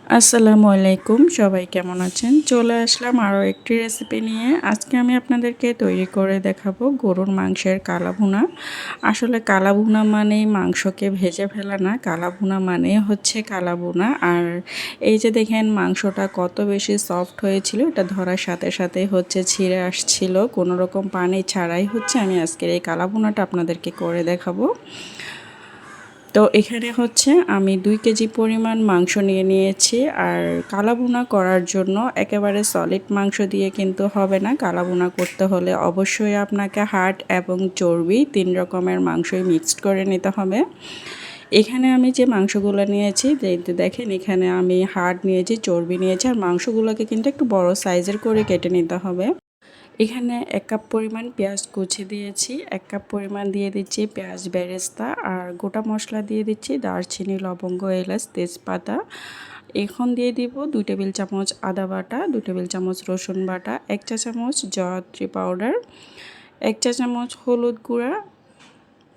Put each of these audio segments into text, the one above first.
আসসালামু আলাইকুম, সবাই কেমন আছেন? চলে আসলাম আরও একটি রেসিপি নিয়ে। আজকে আমি আপনাদেরকে তৈরি করে দেখাবো গরুর মাংসের কালাভুনা। আসলে কালাভুনা মানেই মাংসকে ভেজে ফেলা না, কালাভুনা মানেই হচ্ছে কালাভুনা। আর এই যে দেখেন মাংসটা কত বেশি সফট হয়েছিল, এটা ধরার সাথে সাথে হচ্ছে ছিঁড়ে আসছিল, কোনো রকম পানি ছাড়াই হচ্ছে আমি আজকের এই কালাভুনাটা আপনাদেরকে করে দেখাবো। তো এখানে হচ্ছে আমি 2 কেজি পরিমাণ মাংস নিয়ে নিয়েছি। আর কালাভুনা করার জন্য একেবারে সলিড মাংস দিয়ে কিন্তু হবে না। কালাভুনা করতে হলে অবশ্যই আপনাকে হাড় এবং চর্বি 3 রকমের মাংসই মিক্সড করে নিতে হবে। এখানে আমি যে মাংসগুলো নিয়েছি দেখেন, এখানে আমি হাড় নিয়েছি, চর্বি নিয়েছি, আর মাংসগুলোকে কিন্তু একটু বড় সাইজের করে কেটে নিতে হবে। এখানে 1 কাপ পরিমাণ পেঁয়াজ কুচি দিয়েছি, 1 কাপ পরিমাণ দিয়ে দিচ্ছি পেঁয়াজ বেরেস্তা, আর গোটা মশলা দিয়ে দিচ্ছি দারচিনি, লবঙ্গ, এলাচ, তেজপাতা। এখন দিয়ে দিব 2 টেবিল চামচ আদা বাটা, 2 টেবিল চামচ রসুন বাটা, 1 চা চামচ জয়ত্রী পাউডার, 1 চা চামচ হলুদ গুঁড়া,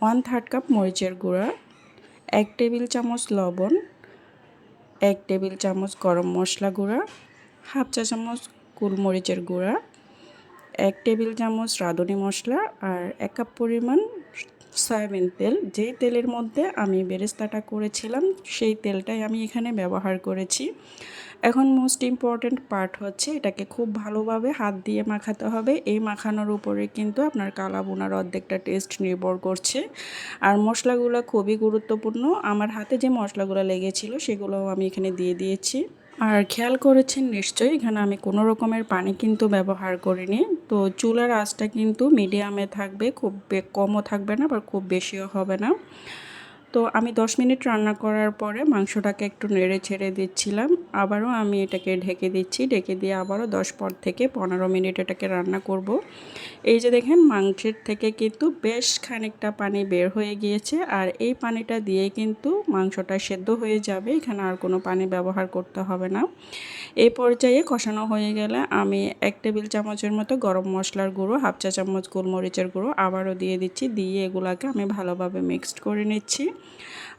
1/3 কাপ মরিচের গুঁড়া, 1 টেবিল চামচ লবণ, 1 টেবিল চামচ গরম মশলা গুঁড়া, হাফ চা চামচ গোলমরিচের গুঁড়া, 1 টেবিল চামচ রাঁধুনি মশলা, আর 1 কাপ পরিমাণ সয়াবিন তেল। যেই তেলের মধ্যে আমি বেরেস্তাটা করেছিলাম সেই তেলটাই আমি এখানে ব্যবহার করেছি। এখন মোস্ট ইম্পর্ট্যান্ট পার্ট হচ্ছে এটাকে খুব ভালোভাবে হাত দিয়ে মাখাতে হবে। এই মাখানোর উপরে কিন্তু আপনার কালাভুনার অর্ধেকটা টেস্ট নির্ভর করছে। আর মশলাগুলো খুবই গুরুত্বপূর্ণ। আমার হাতে যে মশলাগুলো লেগেছিল সেগুলোও আমি এখানে দিয়ে দিয়েছি। আর খেয়াল করেছেন নিশ্চয়ই, এখানে আমি কোনো রকমের পানি কিন্তু ব্যবহার করিনি। তো চুলার আঁচটা কিন্তু মিডিয়ামে থাকবে, খুব কমও থাকবে না, আবার খুব বেশিও হবে না। তো আমি 10 মিনিট রান্না করার পরে মাংসটাকে একটু নেড়ে ছেড়ে দিচ্ছিলাম। আবারও আমি এটাকে ঢেকে দিচ্ছি, ঢেকে দিয়ে আবারও 10 থেকে 15 মিনিট এটাকে রান্না করব। এই যে দেখেন মাংসের থেকে কিন্তু বেশ খানিকটা পানি বের হয়ে গিয়েছে, আর এই পানিটা দিয়ে কিন্তু মাংসটা সেদ্ধ হয়ে যাবে, এখানে আর কোনো পানি ব্যবহার করতে হবে না। এই পর্যায়ে কষানো হয়ে গেলে আমি 1 টেবিল চামচের মতো গরম মশলার গুঁড়ো, হাফ চা চামচ গোলমরিচের গুঁড়ো আবারও দিয়ে দিচ্ছি, দিয়ে এগুলাকে আমি ভালোভাবে মিক্সড করে নিচ্ছি।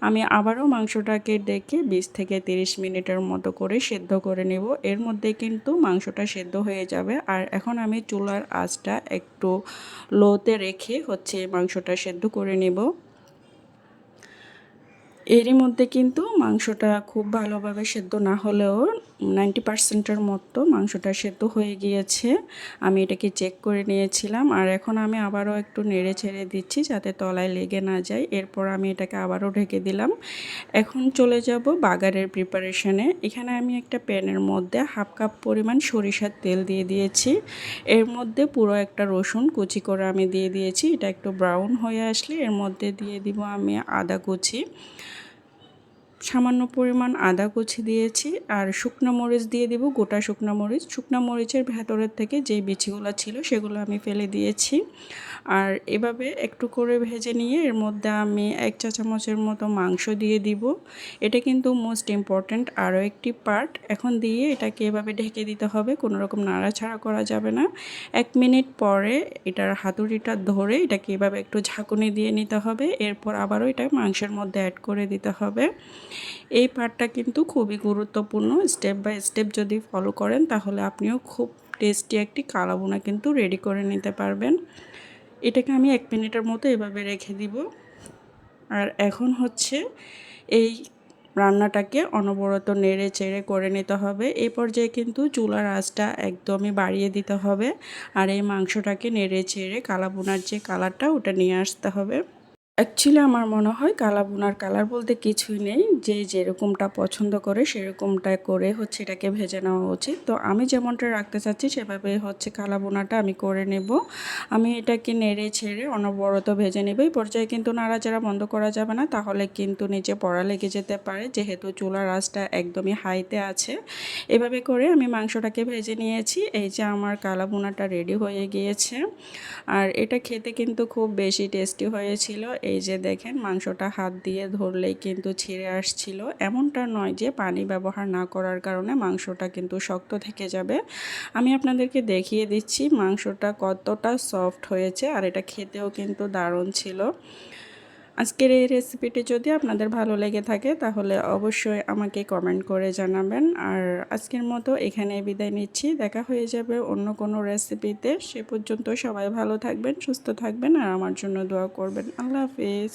আমি আবারও মাংসটাকে ডেকে 20 থেকে 30 মিনিটের মতো করে সেদ্ধ করে নেব। এর মধ্যে কিন্তু মাংসটা সেদ্ধ হয়ে যাবে। আর এখন আমি চুলার আঁচটা একটু লোতে রেখে হচ্ছে মাংসটা সেদ্ধ করে নেব। এরই মধ্যে কিন্তু মাংসটা খুব ভালোভাবে সেদ্ধ না হলেও 90%-এর মতো মাংসটা সেদ্ধ হয়ে গিয়েছে। আমি এটাকে চেক করে নিয়েছিলাম। আর এখন আমি আবারও একটু নেড়ে ছেড়ে দিচ্ছি যাতে তলায় লেগে না যায়। এরপর আমি এটাকে আবারও ঢেকে দিলাম। এখন চলে যাব বাগারের প্রিপারেশনে। এখানে আমি একটা প্যানের মধ্যে হাফ কাপ পরিমাণ সরিষার তেল দিয়ে দিয়েছি। এর মধ্যে পুরো একটা রসুন কুচি করে আমি দিয়ে দিয়েছি। এটা একটু ব্রাউন হয়ে আসলে এর মধ্যে দিয়ে দিব আমি আদা কুচি, সামান্য পরিমাণ আদা কুচি দিয়েছি, আর শুকনো মরিচ দিয়ে দিব, গোটা শুকনো মরিচ। শুকনো মরিচের ভেতরের থেকে যেই বিচিগুলো ছিল সেগুলো আমি ফেলে দিয়েছি। আর এভাবে একটু করে ভেজে নিয়ে এর মধ্যে আমি 1 চা চামচের মতো মাংস দিয়ে দিব। এটা কিন্তু মোস্ট ইম্পর্ট্যান্ট আরও একটি পার্ট। এখন দিয়ে এটাকে এভাবে ঢেকে দিতে হবে, কোনো রকম নাড়াচাড়া করা যাবে না। 1 মিনিট পরে এটার হাতুড়িটা ধরে এটাকে এভাবে একটু ঝাঁকুনি দিয়ে নিতে হবে। এরপর আবারও এটা মাংসের মধ্যে অ্যাড করে দিতে হবে। এই পার্টটা কিন্তু খুবই গুরুত্বপূর্ণ। স্টেপ বাই স্টেপ যদি ফলো করেন তাহলে আপনিও খুব টেস্টি একটি কালাভুনা কিন্তু রেডি করে নিতে পারবেন। এটাকে আমি 1 মিনিটের মতো এভাবে রেখে দিব। আর এখন হচ্ছে এই রান্নাটাকে অনবরত নেড়ে চেড়ে করে নিতে হবে। এই পর্যায়ে কিন্তু চুলার আঁচটা একদমই বাড়িয়ে দিতে হবে। আর এই মাংসটাকে নেড়ে চেড়ে কালাভুনার যে কালারটা ওটা নিয়ে আসতে হবে। অ্যাকচুয়ালি আমার মনে হয় কালাভুনার কালার বলতে কিছুই নেই, যে যেরকমটা পছন্দ করে সেরকমটা করে হচ্ছে এটাকে ভেজে নেওয়া উচিত। তো আমি যেমনটা রাখতে চাচ্ছি সেভাবে হচ্ছে কালাভুনাটা আমি করে নেব। আমি এটাকে নেড়ে ছেড়ে অনবরত ভেজে নেব। এই পর্যায়ে কিন্তু নাড়াচাড়া বন্ধ করা যাবে না, তাহলে কিন্তু নিচে পড়া লেগে যেতে পারে, যেহেতু চুলার আঁচটা একদমই হাইতে আছে। এভাবে করে আমি মাংসটাকে ভেজে নিয়েছি। এই যে আমার কালাভুনাটা রেডি হয়ে গিয়েছে। আর এটা খেতে কিন্তু খুব বেশি টেস্টি হয়েছিল। এই যে দেখেন মাংসটা হাত দিয়ে ধরলেই কিন্তু ছিঁড়ে আসছিল। এমনটা নয় যে পানি ব্যবহার না করার কারণে মাংসটা কিন্তু শক্ত থেকে যাবে। আমি আপনাদেরকে দেখিয়ে দিচ্ছি মাংসটা কতটা সফট হয়েছে, আর এটা খেতেও কিন্তু দারুণ ছিল। আজকের এই রেসিপিটি যদি আপনাদের ভালো লেগে থাকে তাহলে অবশ্যই আমাকে কমেন্ট করে জানাবেন। আর আজকের মতো এখানে বিদায় নিচ্ছি। দেখা হয়ে যাবে অন্য কোনো রেসিপিতে। সে পর্যন্ত সবাই ভালো থাকবেন, সুস্থ থাকবেন আর আমার জন্য দোয়া করবেন। আল্লাহ হাফেজ।